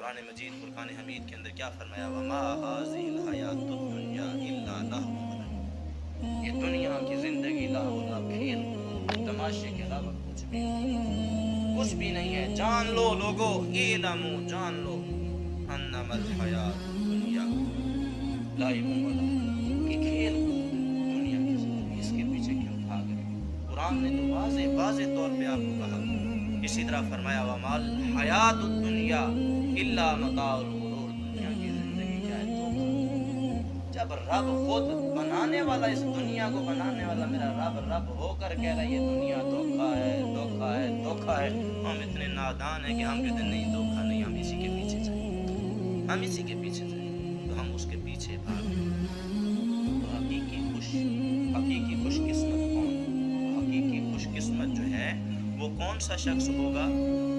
قرآن مجید فرقان حمید کے اندر کیا فرمایا؟ وما هذه الحیات الدنیا الا لہو و لعب، یہ دنیا کی زندگی لہو و کھیل تماشے کے علاوہ کچھ بھی نہیں ہے. جان لو لوگو، اعلموا، جان لو، انما الحیات الدنیا لعب و لہو، کہ کھیل دنیا کی زندگی، اس کے پیچھے کیوں بھاگ رہے ہیں؟ قرآن نے تو واضح طور پہ آپ کو کہا. اسی طرح فرمایا وما الحیات الدنیا الا متاع الغرور، دنیا کی زندگی کیا ہے؟ دھوکہ. جب رب خود بنانے والا، اس دنیا کو بنانے والا میرا رب ہو کر کہہ رہا ہے یہ دنیا دھوکہ ہے، دھوکہ ہے، دھوکہ ہے، ہم اتنے نادان ہیں کہ ہم کہتے ہیں نہیں دھوکہ نہیں، ہم اسی کے پیچھے جائیں، ہم اسی کے پیچھے جائیں، تو ہم اس کے پیچھے بھاگیں. تو حقیقی خوش قسمت کون؟ حقیقی خوش قسمت جو ہے وہ کون سا شخص ہوگا؟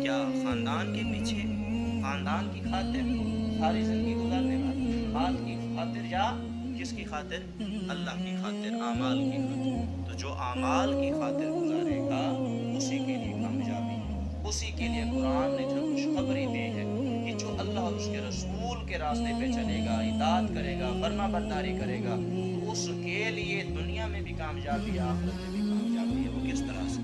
کیا خاندان کے پیچھے، خاندان کی خاطر ساری زندگی گزارنے والا، مال کی خاطر، یا کس کی خاطر؟ اللہ کی خاطر، اعمال کی خاطر. تو جو اعمال کی خاطر گزارے گا اسی کے لیے کامیابی ہے. اسی کے لیے قرآن نے جو خوشخبری دی ہے کہ جو اللہ اور اس کے رسول کے راستے پہ چلے گا، اطاعت کرے گا، فرما برداری کرے گا، تو اس کے لیے دنیا میں بھی کامیابی ہے، آخرت میں بھی کامیابی ہے. وہ کس طرح سے؟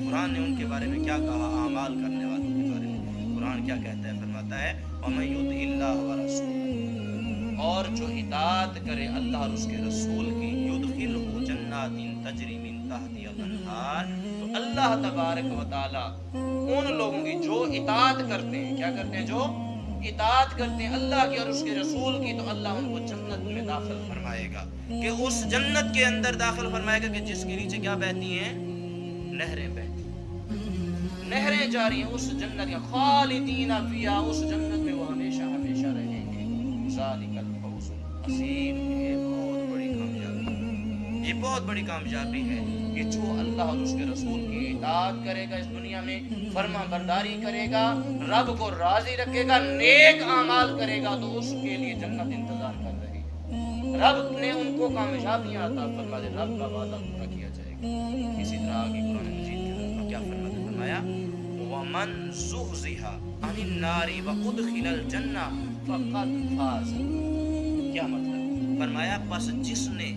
قرآن نے ان کے بارے میں کیا کہا؟ اعمال کرنے والوں کے بارے میں قرآن کیا کہتا ہے؟ فرماتا ہے وَمَن يُطِعِ اللَّهَ وَرَسُولَهُ، اور جو اطاعت کرے اللہ اور اس کے رسول کی، يُدْخِلْهُ جَنَّاتٍ تَجْرِي مِن تَحْتِهَا الْأَنْهَارُ، تو اللہ تبارک و تعالی ان لوگوں کی جو اطاعت کرتے ہیں، کیا کرتے ہیں؟ جو اطاعت کرتے ہیں اللہ کی اور اس کے رسول کی، تو اللہ ان کو جنت میں داخل فرمائے گا. کہ اس جنت کے اندر داخل فرمائے گا کہ جس کے نیچے کیا بہتی ہیں؟ نہریں بہتی ہیں، نہریں جاری ہیں اس جنت کے، خالدین فیہا، اس جنت میں وہ ہمیشہ ہمیشہ رہیں گے. ذالک الفوز العظیم، یہ بہت بڑی کامیابی ہے، یہ بہت بڑی کامیابی ہے کہ جو اللہ اور اس کے رسول کی اطاعت کرے گا اس دنیا میں، فرما برداری کرے گا، رب کو راضی رکھے گا، نیک اعمال کرے گا، تو اس کے لیے جنت انتظار کر رہی ہے. رب نے ان کو کامیابیاں عطا فرما دے، رب کا وعدہ پورا کیا جائے گا. اسی طرح آگے قرآن مجید کے اندر کیا فرمایا؟ وَمَنْ زُحْزِحَ عَنِ النَّارِ وَأُدْخِلَ الْجَنَّةَ فَقَدْ فَازَ. کیا مطلب؟ فرمایا پس جس نے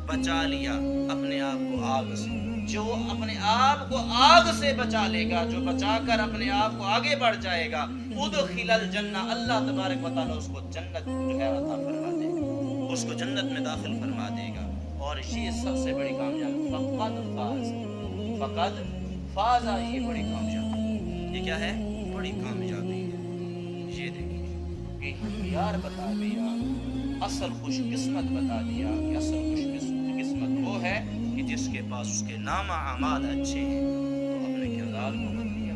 بچا لیا اپنے آپ کو آگ سے، جو اپنے آپ کو آگ سے بچا لے گا، جو بچا کر اپنے آپ کو آگے بڑھ جائے گا، ادخل الجنہ، اللہ تبارک و تعالیٰ اس کو جنت جو ہے عطا فرما دے گا، اس کو جنت میں داخل فرما دے گا. اور یہ سب سے بڑی کامیابی، فقد فاز، فقد فاز، یہ بڑی کامیابی. یہ کیا ہے؟ بڑی کامیابی ہے. یہ دیکھیے کہ معیار بتا دیا، اصل خوش قسمت بتا دیا کہ اصل خوش قسمت وہ ہے کہ جس کے پاس اس کے نامہ اعمال اچھے ہیں تو اپنے کردار کو بدلے